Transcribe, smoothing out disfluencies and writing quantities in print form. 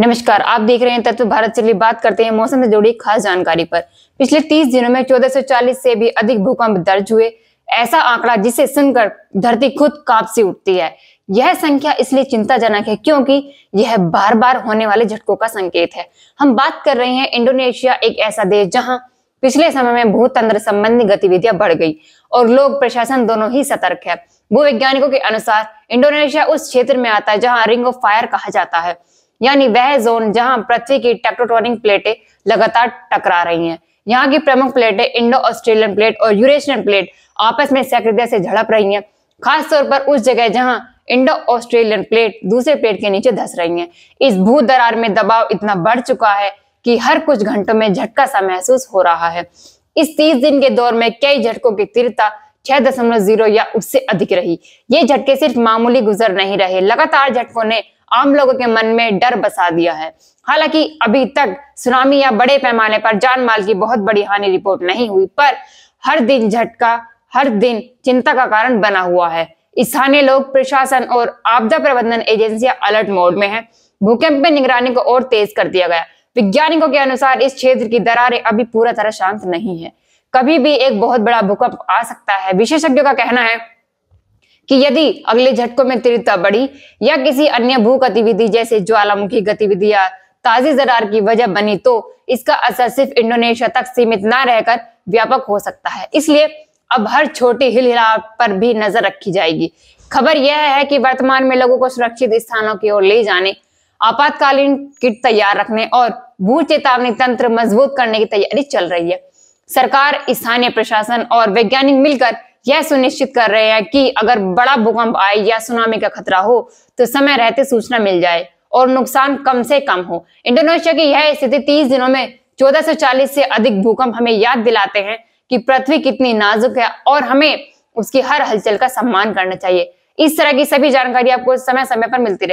नमस्कार, आप देख रहे हैं तत्व भारत। चलिए बात करते हैं मौसम से जुड़ी खास जानकारी पर। पिछले 30 दिनों में 1440 से भी अधिक भूकंप दर्ज हुए। ऐसा आंकड़ा जिसे सुनकर धरती खुद कांप सी उठती है। यह संख्या इसलिए चिंताजनक है क्योंकि यह बार बार होने वाले झटकों का संकेत है। हम बात कर रहे हैं इंडोनेशिया, एक ऐसा देश जहां पिछले समय में भूतंत्र संबंधी गतिविधियां बढ़ गई और लोग प्रशासन दोनों ही सतर्क है। भूवैज्ञानिकों के अनुसार इंडोनेशिया उस क्षेत्र में आता है जहां रिंग ऑफ फायर कहा जाता है, यानी वह जोन जहां पृथ्वी की टेक्टोनिक प्लेटें लगातार टकरा रही हैं। यहाँ की प्रमुख प्लेटें इंडो ऑस्ट्रेलियन प्लेट और यूरेशियन प्लेट आपस में सक्रियता से झड़प रही हैं, खासतौर पर उस जगह जहां इंडो ऑस्ट्रेलियन प्लेट दूसरे प्लेट के नीचे धंस रही है। इस भू दरार में दबाव इतना बढ़ चुका है कि हर कुछ घंटों में झटका सा महसूस हो रहा है। इस 30 दिन के दौर में कई झटकों की तीव्रता 6.0 या उससे अधिक रही। ये झटके सिर्फ मामूली गुजर नहीं रहे, लगातार झटकों ने आम लोगों के मन में डर बसा दिया है। हालांकि अभी तक सुनामी या बड़े पैमाने पर जान माल की बहुत बड़ी हानि रिपोर्ट नहीं हुई, पर हर दिन झटका हर दिन चिंता का कारण बना हुआ है। स्थानीय लोग, प्रशासन और आपदा प्रबंधन एजेंसियां अलर्ट मोड में हैं। भूकंप में निगरानी को और तेज कर दिया गया। वैज्ञानिकों के अनुसार इस क्षेत्र की दरारें अभी पूरा तरह शांत नहीं है। कभी भी एक बहुत बड़ा भूकंप आ सकता है। विशेषज्ञों का कहना है कि यदि अगले झटकों में तीव्रता बढ़ी या किसी अन्य भू गतिविधि जैसे ज्वालामुखी गतिविधि या ताजी दरार की वजह बनी तो इसका असर सिर्फ इंडोनेशिया तक सीमित न रहकर व्यापक हो सकता है। इसलिए अब हर छोटी हिलहिलाव पर भी नजर रखी जाएगी। खबर यह है कि वर्तमान में लोगों को सुरक्षित स्थानों की ओर ले जाने, आपातकालीन किट तैयार रखने और भू चेतावनी तंत्र मजबूत करने की तैयारी चल रही है। सरकार, स्थानीय प्रशासन और वैज्ञानिक मिलकर यह सुनिश्चित कर रहे हैं कि अगर बड़ा भूकंप आए या सुनामी का खतरा हो तो समय रहते सूचना मिल जाए और नुकसान कम से कम हो। इंडोनेशिया की यह स्थिति 30 दिनों में 1440 से अधिक भूकंप हमें याद दिलाते हैं कि पृथ्वी कितनी नाजुक है और हमें उसकी हर हलचल का सम्मान करना चाहिए। इस तरह की सभी जानकारी आपको समय समय पर मिलती रहेगी।